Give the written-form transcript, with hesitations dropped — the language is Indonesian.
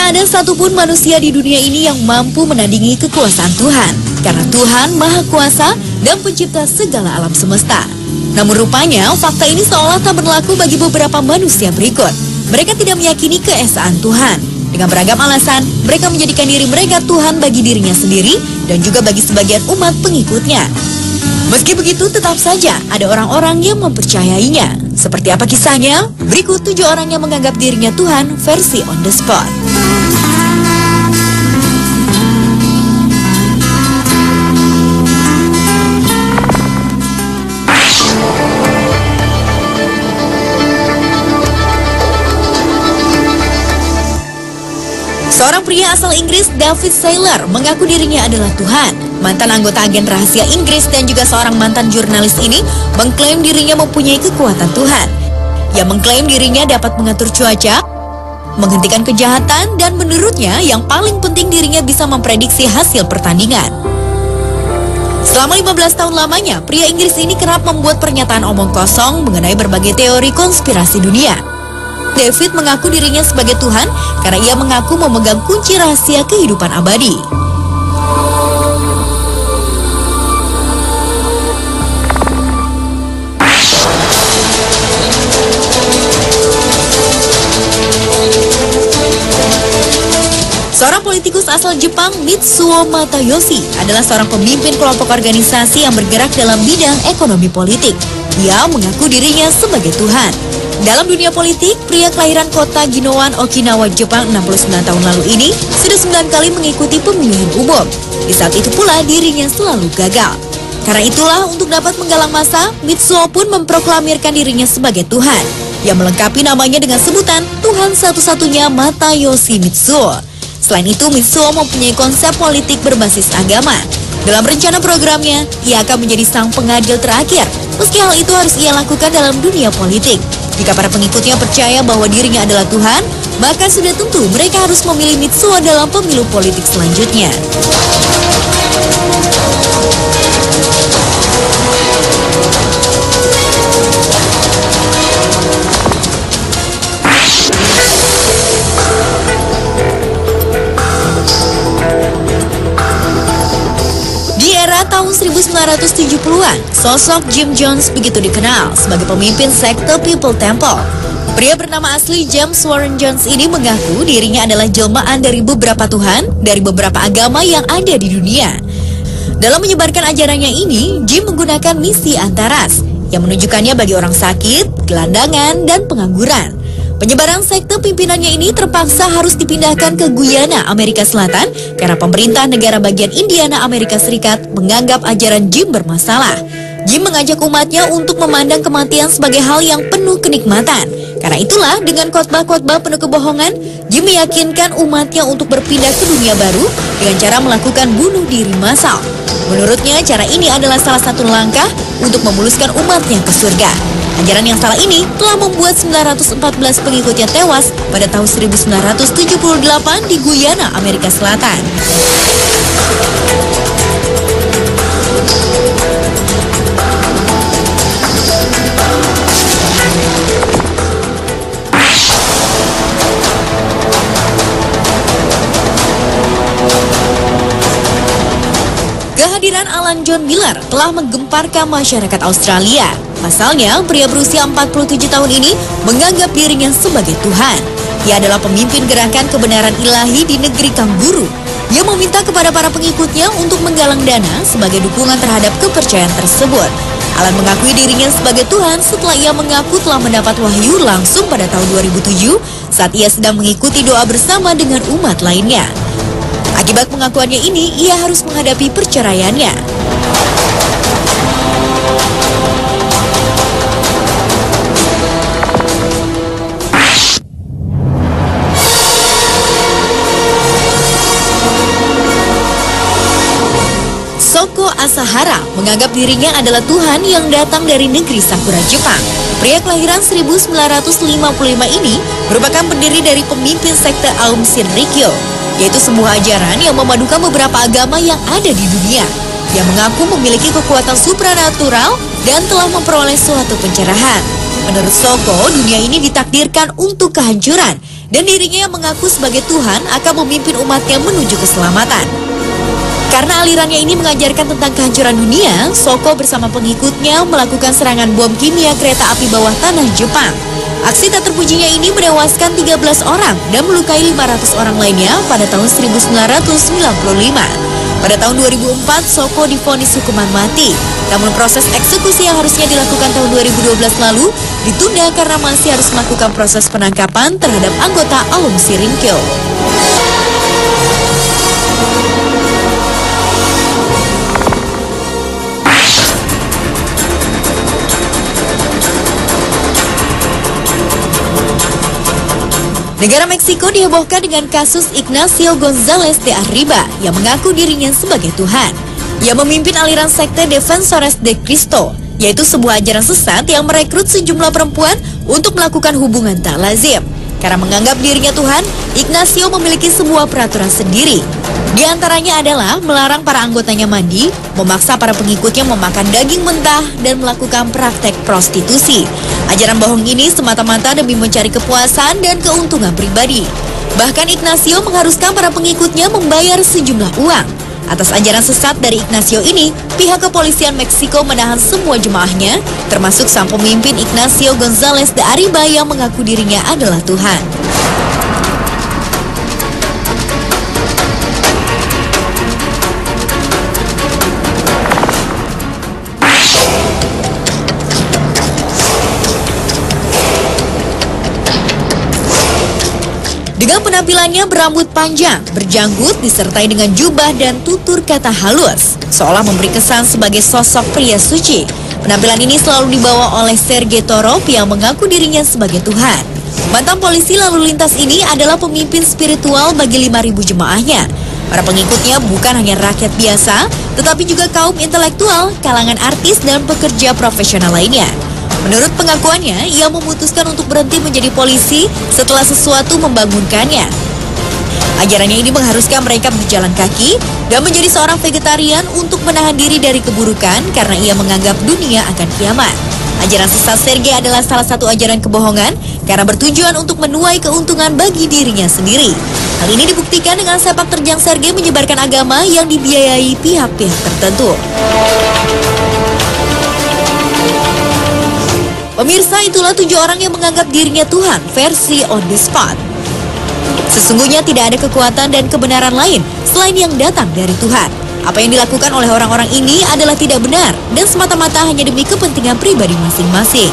Tak ada satupun manusia di dunia ini yang mampu menandingi kekuasaan Tuhan, karena Tuhan Maha Kuasa dan pencipta segala alam semesta. Namun rupanya, fakta ini seolah tak berlaku bagi beberapa manusia berikut. Mereka tidak meyakini keesaan Tuhan. Dengan beragam alasan, mereka menjadikan diri mereka Tuhan bagi dirinya sendiri dan juga bagi sebagian umat pengikutnya. Meski begitu, tetap saja ada orang-orang yang mempercayainya. Seperti apa kisahnya? Berikut 7 orang yang menganggap dirinya Tuhan versi on the spot. Seorang pria asal Inggris, David Saylor, mengaku dirinya adalah Tuhan. Mantan anggota agen rahasia Inggris dan juga seorang mantan jurnalis ini mengklaim dirinya mempunyai kekuatan Tuhan. Ia mengklaim dirinya dapat mengatur cuaca, menghentikan kejahatan, dan menurutnya yang paling penting dirinya bisa memprediksi hasil pertandingan. Selama 15 tahun lamanya, pria Inggris ini kerap membuat pernyataan omong kosong mengenai berbagai teori konspirasi dunia. David mengaku dirinya sebagai Tuhan karena ia mengaku memegang kunci rahasia kehidupan abadi. Seorang politikus asal Jepang, Mitsuo Matayoshi, adalah seorang pemimpin kelompok organisasi yang bergerak dalam bidang ekonomi politik. Ia mengaku dirinya sebagai Tuhan. Dalam dunia politik, pria kelahiran kota Ginowan, Okinawa, Jepang 69 tahun lalu ini sudah 9 kali mengikuti pemilihan umum. Di saat itu pula dirinya selalu gagal. Karena itulah untuk dapat menggalang massa, Mitsuo pun memproklamirkan dirinya sebagai Tuhan. Yang melengkapi namanya dengan sebutan Tuhan satu-satunya Matayoshi Mitsuo. Selain itu, Mitsuo mempunyai konsep politik berbasis agama. Dalam rencana programnya, ia akan menjadi sang pengadil terakhir. Meski hal itu harus ia lakukan dalam dunia politik. Jika para pengikutnya percaya bahwa dirinya adalah Tuhan, maka sudah tentu mereka harus memilih Mitsuo dalam pemilu politik selanjutnya. Tahun 1970-an, sosok Jim Jones begitu dikenal sebagai pemimpin sekte People Temple. Pria bernama asli James Warren Jones ini mengaku dirinya adalah jelmaan dari beberapa tuhan dari beberapa agama yang ada di dunia. Dalam menyebarkan ajarannya ini, Jim menggunakan misi antaras yang menunjukkannya bagi orang sakit, gelandangan, dan pengangguran. Penyebaran sekte pimpinannya ini terpaksa harus dipindahkan ke Guyana, Amerika Selatan karena pemerintah negara bagian Indiana, Amerika Serikat menganggap ajaran Jim bermasalah. Jim mengajak umatnya untuk memandang kematian sebagai hal yang penuh kenikmatan. Karena itulah dengan khotbah-khotbah penuh kebohongan, Jim meyakinkan umatnya untuk berpindah ke dunia baru dengan cara melakukan bunuh diri massal. Menurutnya cara ini adalah salah satu langkah untuk memuluskan umatnya ke surga. Ajaran yang salah ini telah membuat 914 pengikutnya tewas pada tahun 1978 di Guyana, Amerika Selatan. Kehadiran Alan John Miller telah menggemparkan masyarakat Australia. Pasalnya, pria berusia 47 tahun ini menganggap dirinya sebagai Tuhan. Ia adalah pemimpin gerakan kebenaran ilahi di negeri Kangguru. Ia meminta kepada para pengikutnya untuk menggalang dana sebagai dukungan terhadap kepercayaan tersebut. Alan mengakui dirinya sebagai Tuhan setelah ia mengaku telah mendapat wahyu langsung pada tahun 2007 saat ia sedang mengikuti doa bersama dengan umat lainnya. Akibat pengakuannya ini, ia harus menghadapi perceraiannya. Shoko Asahara menganggap dirinya adalah Tuhan yang datang dari negeri Sakura, Jepang. Pria kelahiran 1955 ini merupakan pendiri dari pemimpin sekte Aum Shinrikyo, yaitu sebuah ajaran yang memadukan beberapa agama yang ada di dunia. Ia mengaku memiliki kekuatan supranatural dan telah memperoleh suatu pencerahan. Menurut Shoko, dunia ini ditakdirkan untuk kehancuran dan dirinya yang mengaku sebagai Tuhan akan memimpin umatnya menuju keselamatan. Karena alirannya ini mengajarkan tentang kehancuran dunia, Soko bersama pengikutnya melakukan serangan bom kimia kereta api bawah tanah Jepang. Aksi tak terpujinya ini menewaskan 13 orang dan melukai 500 orang lainnya pada tahun 1995. Pada tahun 2004, Soko divonis hukuman mati. Namun proses eksekusi yang harusnya dilakukan tahun 2012 lalu ditunda karena masih harus melakukan proses penangkapan terhadap anggota Aum Sirinkyo. Negara Meksiko dihebohkan dengan kasus Ignacio González de Arriba yang mengaku dirinya sebagai Tuhan. Ia memimpin aliran sekte Defensores de Cristo, yaitu sebuah ajaran sesat yang merekrut sejumlah perempuan untuk melakukan hubungan tak lazim. Karena menganggap dirinya Tuhan, Ignacio memiliki sebuah peraturan sendiri. Di antaranya adalah melarang para anggotanya mandi, memaksa para pengikutnya memakan daging mentah, dan melakukan praktek prostitusi. Ajaran bohong ini semata-mata demi mencari kepuasan dan keuntungan pribadi. Bahkan Ignacio mengharuskan para pengikutnya membayar sejumlah uang. Atas ajaran sesat dari Ignacio ini, pihak kepolisian Meksiko menahan semua jemaahnya, termasuk sang pemimpin Ignacio González de Arriba yang mengaku dirinya adalah Tuhan. Dengan penampilannya berambut panjang, berjanggut, disertai dengan jubah dan tutur kata halus, seolah memberi kesan sebagai sosok pria suci. Penampilan ini selalu dibawa oleh Sergei Torov yang mengaku dirinya sebagai Tuhan. Mantan polisi lalu lintas ini adalah pemimpin spiritual bagi 5.000 jemaahnya. Para pengikutnya bukan hanya rakyat biasa, tetapi juga kaum intelektual, kalangan artis, dan pekerja profesional lainnya. Menurut pengakuannya, ia memutuskan untuk berhenti menjadi polisi setelah sesuatu membangunkannya. Ajarannya ini mengharuskan mereka berjalan kaki dan menjadi seorang vegetarian untuk menahan diri dari keburukan karena ia menganggap dunia akan kiamat. Ajaran sesat Sergei adalah salah satu ajaran kebohongan karena bertujuan untuk menuai keuntungan bagi dirinya sendiri. Hal ini dibuktikan dengan sepak terjang Sergei menyebarkan agama yang dibiayai pihak-pihak tertentu. Pemirsa, itulah 7 orang yang menganggap dirinya Tuhan versi On The Spot. Sesungguhnya tidak ada kekuatan dan kebenaran lain selain yang datang dari Tuhan. Apa yang dilakukan oleh orang-orang ini adalah tidak benar dan semata-mata hanya demi kepentingan pribadi masing-masing.